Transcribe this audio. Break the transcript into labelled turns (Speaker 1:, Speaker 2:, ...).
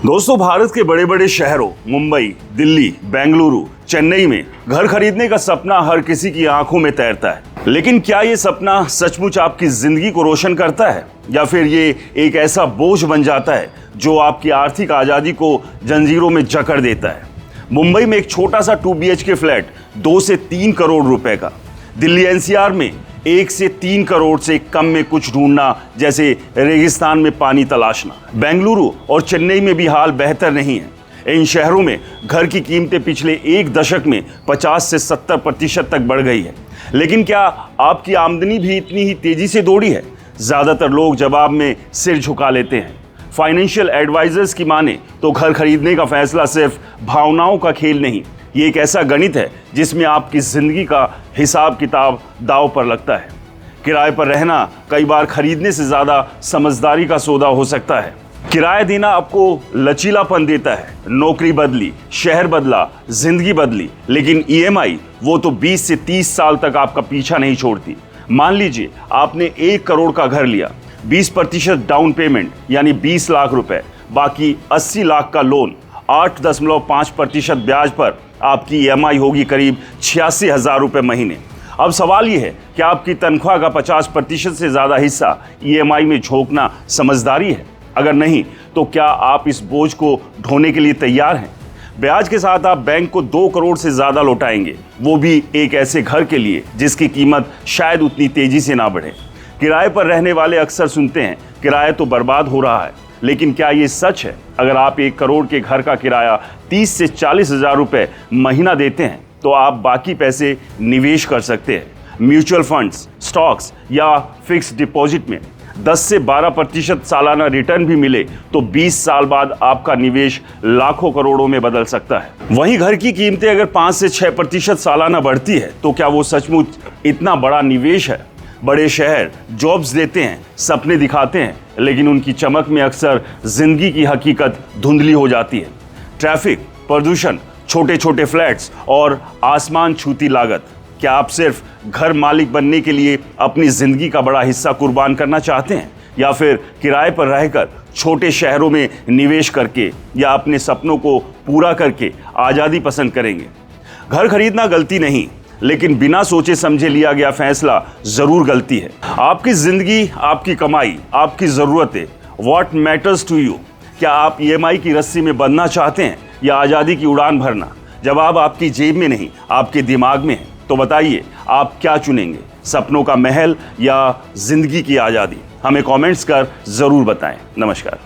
Speaker 1: दोस्तों, भारत के बड़े बड़े शहरों मुंबई, दिल्ली, बेंगलुरु, चेन्नई में घर खरीदने का सपना हर किसी की आंखों में तैरता है। लेकिन क्या ये सपना सचमुच आपकी जिंदगी को रोशन करता है या फिर ये एक ऐसा बोझ बन जाता है जो आपकी आर्थिक आज़ादी को जंजीरों में जकड़ देता है। मुंबई में एक छोटा सा 2 BHK फ्लैट 2 से 3 करोड़ रुपए का, दिल्ली NCR में 1 से 3 करोड़ से कम में कुछ ढूंढना जैसे रेगिस्तान में पानी तलाशना। बेंगलुरु और चेन्नई में भी हाल बेहतर नहीं है। इन शहरों में घर की कीमतें पिछले 1 दशक में 50 से 70% तक बढ़ गई है। लेकिन क्या आपकी आमदनी भी इतनी ही तेजी से दौड़ी है? ज़्यादातर लोग जवाब में सिर झुका लेते हैं। फाइनेंशियल एडवाइजर्स की माने तो घर खरीदने का फैसला सिर्फ भावनाओं का खेल नहीं, ये एक ऐसा गणित है जिसमें आपकी जिंदगी का हिसाब किताब दांव पर लगता है। किराए पर रहना कई बार खरीदने से ज़्यादा समझदारी का सौदा हो सकता है। किराया देना आपको लचीलापन देता है। नौकरी बदली, शहर बदला, जिंदगी बदली, लेकिन EMI वो तो 20 से 30 साल तक आपका पीछा नहीं छोड़ती। मान लीजिए आपने 1 करोड़ का घर लिया, 20% डाउन पेमेंट यानी 20 लाख रुपए, बाकी 80 लाख का लोन, 8.5% ब्याज पर आपकी EMI होगी करीब 86,000 रुपये महीने। अब सवाल ये है कि आपकी तनख्वाह का 50% से ज़्यादा हिस्सा EMI में झोंकना समझदारी है? अगर नहीं तो क्या आप इस बोझ को ढोने के लिए तैयार हैं? ब्याज के साथ आप बैंक को 2 करोड़ से ज़्यादा लौटाएंगे, वो भी एक ऐसे घर के लिए जिसकी कीमत शायद उतनी तेज़ी से ना बढ़े। किराए पर रहने वाले अक्सर सुनते हैं किराया तो बर्बाद हो रहा है, लेकिन क्या ये सच है? अगर आप 1 करोड़ के घर का किराया 30 से 40 हज़ार रुपये महीना देते हैं तो आप बाकी पैसे निवेश कर सकते हैं। म्यूचुअल फंड्स, स्टॉक्स या फिक्स डिपॉजिट में 10 से 12% सालाना रिटर्न भी मिले तो 20 साल बाद आपका निवेश लाखों करोड़ों में बदल सकता है। वहीं घर की कीमतें अगर 5 से 6% सालाना बढ़ती है तो क्या वो सचमुच इतना बड़ा निवेश है? बड़े शहर जॉब्स देते हैं, सपने दिखाते हैं, लेकिन उनकी चमक में अक्सर जिंदगी की हकीकत धुंधली हो जाती है। ट्रैफिक, प्रदूषण, छोटे छोटे फ्लैट्स और आसमान छूती लागत। क्या आप सिर्फ घर मालिक बनने के लिए अपनी जिंदगी का बड़ा हिस्सा कुर्बान करना चाहते हैं, या फिर किराए पर रहकर छोटे शहरों में निवेश करके या अपने सपनों को पूरा करके आज़ादी पसंद करेंगे? घर खरीदना गलती नहीं, लेकिन बिना सोचे समझे लिया गया फैसला जरूर गलती है। आपकी जिंदगी, आपकी कमाई, आपकी ज़रूरतें, व्हाट मैटर्स टू यू? क्या आप EMI की रस्सी में बंधना चाहते हैं या आज़ादी की उड़ान भरना? जवाब आपकी जेब में नहीं, आपके दिमाग में है। तो बताइए, आप क्या चुनेंगे? सपनों का महल या जिंदगी की आज़ादी? हमें कमेंट्स कर ज़रूर बताएं। नमस्कार।